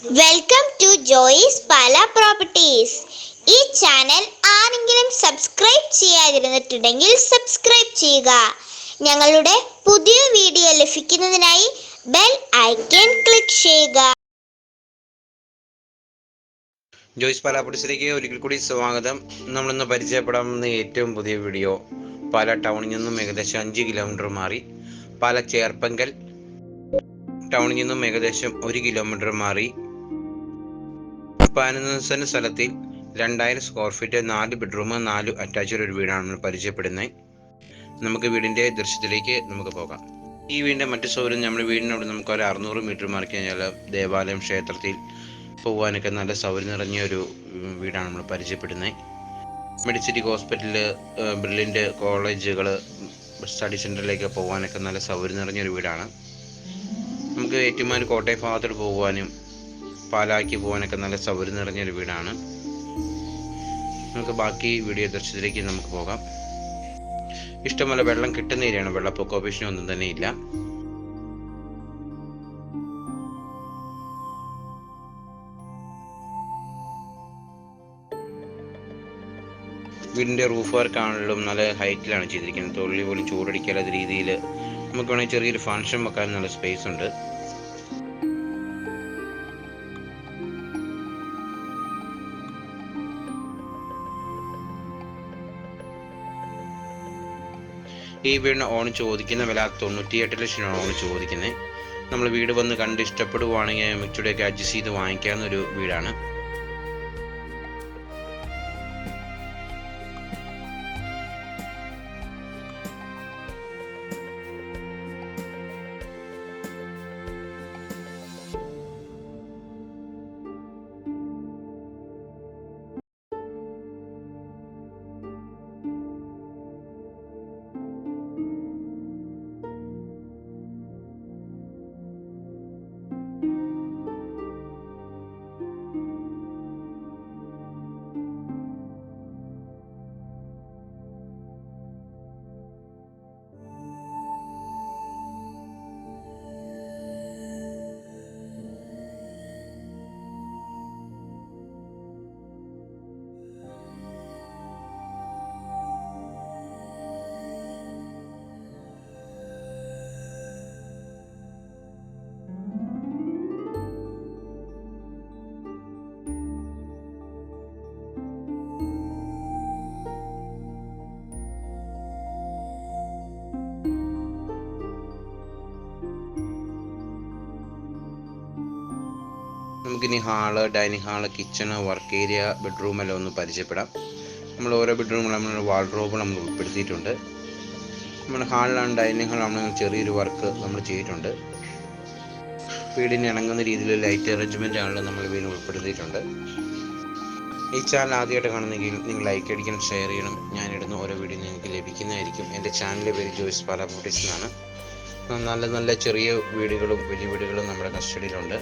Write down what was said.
Welcome to Joy's Pala properties. ഈ channel ആരെങ്കിലും subscribe ചെയ്യാതിരുന്നിട്ടുണ്ടെങ്കിൽ സബ്സ്ക്രൈബ് ചെയ്യുക. ഞങ്ങളുടെ പുതിയ വീഡിയോ ലഭിക്കുന്നതിനായി ബെൽ ഐക്കൺ ക്ലിക്ക് ചെയ്യുക. ജോയിസ് പാല പ്രോപ്പർട്ടീസിലേക്ക് ഒരിക്കൽ കൂടി സ്വാഗതം. നമ്മളിന്ന് പരിചയപ്പെടാവുന്ന ഏറ്റവും പുതിയ വീഡിയോ പാല ടൗണിൽ നിന്നും ഏകദേശം 5 കിലോമീറ്റർ മാറി പാല ചേർപ്പങ്കൽ ടൗണിൽ നിന്നും ഏകദേശം 1 കിലോമീറ്റർ മാറി 15 സെന്റ് സ്ഥലത്തിൽ 2000 സ്ക്വയർ ഫീറ്റ് 4 ബെഡ്റൂം 4 അറ്റാച്ച്ഡ് ഒരു വീടാണ് നമ്മൾ പരിചയപ്പെടുന്നത്. നമുക്ക് വീടിൻ്റെ ദൃശ്യത്തിലേക്ക് നമുക്ക് പോകാം. ഈ വീടിൻ്റെ മറ്റു സൗകര്യം നമ്മുടെ വീടിനോട് നമുക്ക് ഒരു 600 മീറ്റർ മാറി കഴിഞ്ഞാൽ ദേവാലയം, ക്ഷേത്രത്തിൽ പോകാനൊക്കെ നല്ല സൗകര്യം നിറഞ്ഞ ഒരു വീടാണ് നമ്മൾ പരിചയപ്പെടുന്നത്. മെഡിസിറ്റി ഹോസ്പിറ്റല്, ബ്രില്യൻ്റ് കോളേജുകൾ, സ്റ്റഡി സെൻറ്ററിലേക്ക് പോകാനൊക്കെ നല്ല സൗകര്യം നിറഞ്ഞൊരു വീടാണ്. നമുക്ക് ഏറ്റുമാനൂർ കോട്ടയം ഭാഗത്തോട്ട് പോകുവാനും പാലാക്കി പോകാനൊക്കെ നല്ല സൗകര്യം നിറഞ്ഞൊരു വീടാണ്. നമുക്ക് ബാക്കി വീഡിയോ ദൃശ്യത്തിലേക്ക് നമുക്ക് പോകാം. ഇഷ്ടംപോലെ വെള്ളം കിട്ടുന്ന ഏരിയയാണ്. വെള്ളപ്പൊക്ക ഭീഷണിയൊന്നും തന്നെ ഇല്ല. വീടിൻ്റെ റൂഫ് വർക്കാണെങ്കിലും നല്ല ഹൈറ്റിലാണ് ചെയ്തിരിക്കുന്നത്. തൊഴിൽ പോലും ചൂടടിക്കാത്ത രീതിയിൽ നമുക്ക് വേണമെങ്കിൽ ചെറിയൊരു ഫംഗ്ഷൻ വെക്കാൻ നല്ല സ്പേസ് ഉണ്ട്. ഈ വീടിന് ഓൺ ചോദിക്കുന്ന വില 98 ലക്ഷമാണ് ഓൺ ചോദിക്കുന്നത്. നമ്മൾ വീട് വന്ന് കണ്ട് ഇഷ്ടപ്പെടുവാണെങ്കിൽ മിക്ചുടെയൊക്കെ അഡ്ജസ്റ്റ് ചെയ്ത് വാങ്ങിക്കാവുന്ന ഒരു വീടാണ്. നമുക്കിനി hall, dining hall, kitchen, work area, bedroom എല്ലാം ഒന്ന് പരിചയപ്പെടാം. നമ്മൾ ഓരോ ബെഡ്റൂമിലും നമ്മൾ വാർഡ്രോബ് നമ്മൾ ഉൾപ്പെടുത്തിയിട്ടുണ്ട്. നമ്മുടെ ഹാളിലാണ്, ഡൈനിങ് ഹാളാണെങ്കിൽ ചെറിയൊരു വർക്ക് നമ്മൾ ചെയ്തിട്ടുണ്ട്. വീടിന് ഇണങ്ങുന്ന രീതിയിൽ ലൈറ്റ് അറേഞ്ച്മെൻ്റ് ആണെങ്കിലും നമ്മൾ വീടിന് ഉൾപ്പെടുത്തിയിട്ടുണ്ട്. ഈ ചാനൽ ആദ്യമായിട്ട് കാണുന്നെങ്കിൽ നിങ്ങൾ ലൈക്ക് അടിക്കണം, ഷെയർ ചെയ്യണം. ഞാനിടുന്ന ഓരോ വീഡിയോ നിങ്ങൾക്ക് ലഭിക്കുന്നതായിരിക്കും. എൻ്റെ ചാനലിൻ്റെ പേര് ജോയിസ് പാല പ്രോപ്പർട്ടീസ് എന്നാണ്. നല്ല നല്ല ചെറിയ വീടുകളും വലിയ വീടുകളും നമ്മുടെ കസ്റ്റഡിയിലുണ്ട്.